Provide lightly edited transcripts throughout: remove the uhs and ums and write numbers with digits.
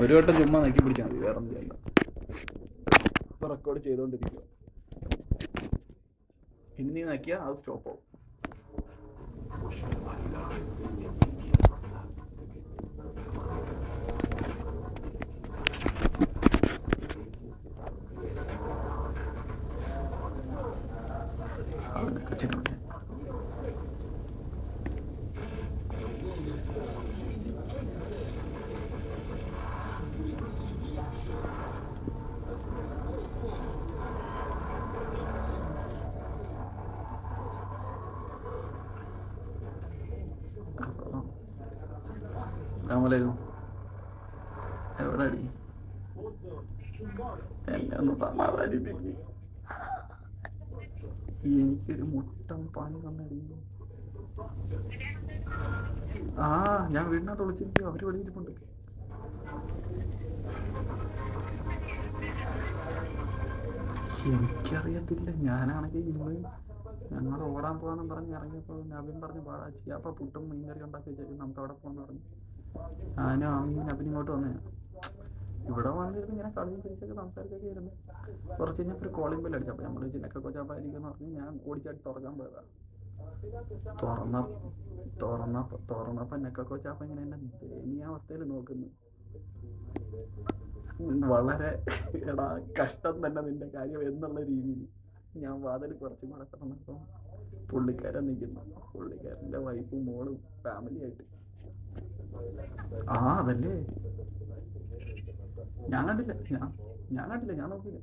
ഒരു വട്ടം ചുമ്മാ നോക്കി പിടിച്ചാൽ മതി, വേറെ ഒന്നും ചെയ്യണ്ട. ഇപ്പൊ റെക്കോർഡ് ചെയ്തോണ്ടിരിക്കുക. ഇനി നോക്കിയാൽ അത് സ്റ്റോപ്പ് ആവും. എവിടെ അടി എന്നെ ഒന്ന് സമാധാനിപ്പിക്കും. എനിക്കൊരു മുട്ടം പണി വന്നടിയുമ്പോ ഞാൻ വീടിനകത്ത് വിളിച്ചിരിക്കും. അവര് വെളിയിരിപ്പുണ്ട്. എനിക്കറിയത്തില്ല. ഞാനാണെങ്കിൽ ഇന്ന് ഞങ്ങൾ ഓടാൻ പോകാന്നും പറഞ്ഞ് ഇറങ്ങിയപ്പോൾ നബിൻ പറഞ്ഞ് പാടാച്ചി അപ്പൊ പുട്ടും മീൻകറി ഉണ്ടാക്കി വെച്ചേക്കും, നമുക്ക് അവിടെ പോകാന്ന് പറഞ്ഞു. ഞാനും അമ്മയും നബിൻ ഇങ്ങോട്ട് വന്നേ. ഇവിടെ വന്നിരുന്ന് ഇങ്ങനെ കളിയും പിരിച്ചൊക്കെ സംസാരിച്ചൊക്കെ ഇരുന്ന് കുറച്ച് കഴിഞ്ഞപ്പോൾ ഒരു കോളിംഗ് ബെൽ അടിച്ചു. അപ്പോൾ നമ്മൾ ചിന്നൊക്കെ കൊച്ചാപ്പായിരിക്കുമെന്ന് പറഞ്ഞ് ഞാൻ ഓടിച്ചാടി തുറക്കാൻ പോയതാ. തുറന്നപ്പോ നെക്ക കൊച്ചാപ്പ ഇങ്ങനെ എന്നെ ദയനീയാവസ്ഥയിൽ നോക്കുന്നു. വളരെ എടാ കഷ്ടം തന്നെ നിന്റെ കാര്യം എന്നുള്ള രീതിയിൽ ഞാൻ വാതിൽ കുറച്ചും കൂടെ തുറന്നപ്പം പുള്ളിക്കാരൻ നിൽക്കുന്നു. പുള്ളിക്കാരൻ്റെ വൈഫും മോളും ഫാമിലി ആയിട്ട്. അതല്ലേ ഞാൻ കണ്ടില്ല. ഞാൻ നോക്കിയില്ല.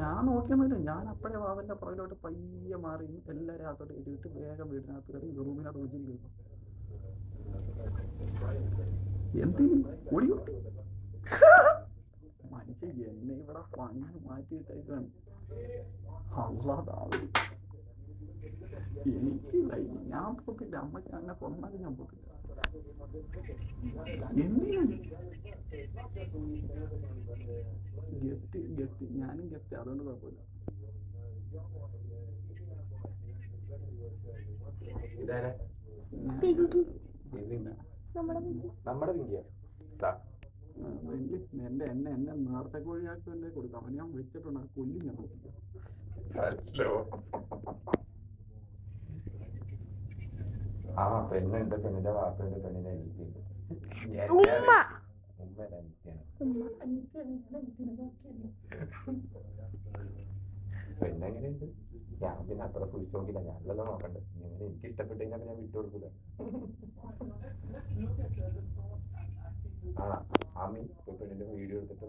ഞാൻ നോക്കിയൊന്നുമില്ല. ഞാൻ അപ്പഴേ വാവന്റെ പുറകിലോട്ട് പയ്യെ മാറി എല്ലാവരും അകത്തോട്ട് കയറ്റിയിട്ട് വേഗം വീടിനകത്ത് കയറി റൂമിനകത്ത് വിളിച്ചിരിക്കുന്നു. എന്തിന് ഓടിയോട്ട് മനുഷ്യ എന്നെ ഇവിടെ പണി മാറ്റിയിട്ടേക്കാണ്. അള്ളാഹ് എനിക്ക് ഞാൻ പോക്കില്ല. അമ്മയ്ക്ക് എന്നെ കൊന്നാലും ഞാൻ പോക്കില്ല. ഗസ്റ്റ് ഞാനും ഗസ്റ്റ്, അതുകൊണ്ട് കുഴപ്പമില്ല. എന്നെ നേർച്ച കോഴിയാക്കി തന്നെ കൊടുക്കാം. ഞാൻ വെച്ചിട്ടുണ്ട്. കൊല്ലി ഞാൻ നോക്കില്ല. പെണ്ണുണ്ട്, പെണ്ണിന്റെ വാപ്പുണ്ട്, പെണ്ണിന്റെ അനിയത്തിയുണ്ട്. പെണ്ണെങ്ങനെയുണ്ട്? ഞാൻ പിന്നെ അത്ര സൂക്ഷിച്ചു നോക്കില്ല. ഞാനല്ലോ നോക്കണ്ടേ. എനിക്ക് ഇഷ്ടപ്പെട്ടു കഴിഞ്ഞാൽ ഞാൻ വിട്ടു കൊടുക്കൂല. ആമി പെണ്ണിന്റെ വീഡിയോ എടുത്തിട്ട്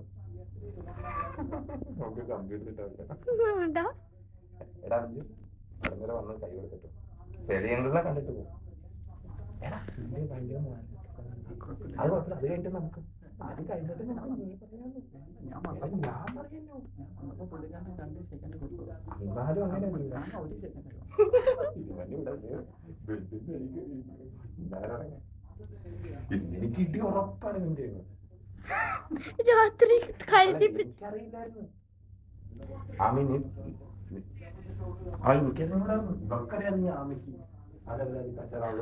നമുക്ക് കമ്പ്യൂട്ടർ ഇട്ടാ എടാ അഞ്ചു അവിടെ വന്ന് കൈ കൊടുത്തിട്ടു ശരിയെങ്കിലുള്ള കണ്ടിട്ട് പോകും. ഭയങ്കര അത് കുഴപ്പമില്ല. അത് കഴിഞ്ഞിട്ട് നമുക്ക് അത് കഴിഞ്ഞിട്ട് എന്നാലും അങ്ങനെ എനിക്ക് കിട്ടി ഉറപ്പാണ് നിന്റെ രാത്രി എനിക്കറിയില്ലായിരുന്നു. ആമിന് എനിക്കറിയാം. ഇവക്കറിയാം നീ ആമിക്ക് അതല്ല കച്ചറാവുള്ള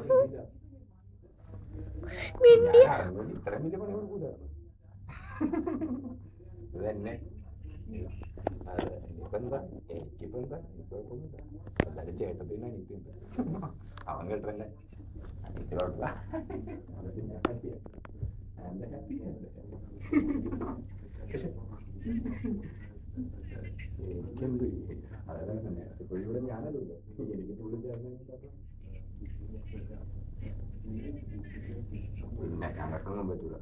ഇത്രയും വലിയ പണി കൊടുക്കൂല. ഇത് തന്നെ ഇനിയിപ്പോ എന്താ, എനിക്കിപ്പോ എന്താ, എനിക്ക് കുഴപ്പമൊന്നുമില്ല. എല്ലാരും ചേട്ടത്തിന് അനിയത്തിയുണ്ട്. അവൻ കേട്ടല്ലേ അനിയത്തി കുഴപ്പമില്ല. ഞാൻ ഹാപ്പിയാ. പക്ഷെ എനിക്കെന്ത് അതായത് നേരത്തെ കോഴിയുടെ ഞാനല്ലോ എനിക്ക് തുള്ളി ചേർന്ന് പിന്നെ ഞങ്ങൾക്കൊന്നും പറ്റൂല.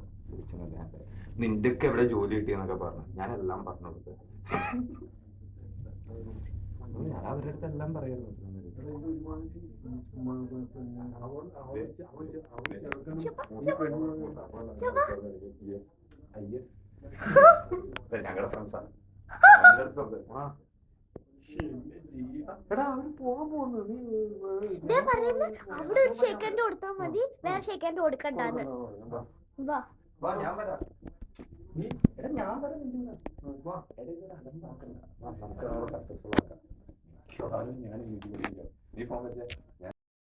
നിന്റെയൊക്കെ എവിടെ ജോലി കിട്ടിയെന്നൊക്കെ പറഞ്ഞു. ഞാനെല്ലാം പറഞ്ഞു കൊടുത്തത്. ഞാൻ അവരുടെ അടുത്ത് എല്ലാം പറയായിരുന്നു. ഞങ്ങളുടെ ഫ്രണ്ട്സാണ്. എടാ അവര് പോകാൻ പോകുന്നു. അവിടെ ഒരു ഷേക്കൻഡ് കൊടുത്താൽ മതി, വേറെ ഷേക്കൻഡ് കൊടുക്കണ്ടാന്ന്. ഞാൻ വരാം. ഞാൻ വരാം. ഞാൻ നീ ഫോൺ വെച്ചേ.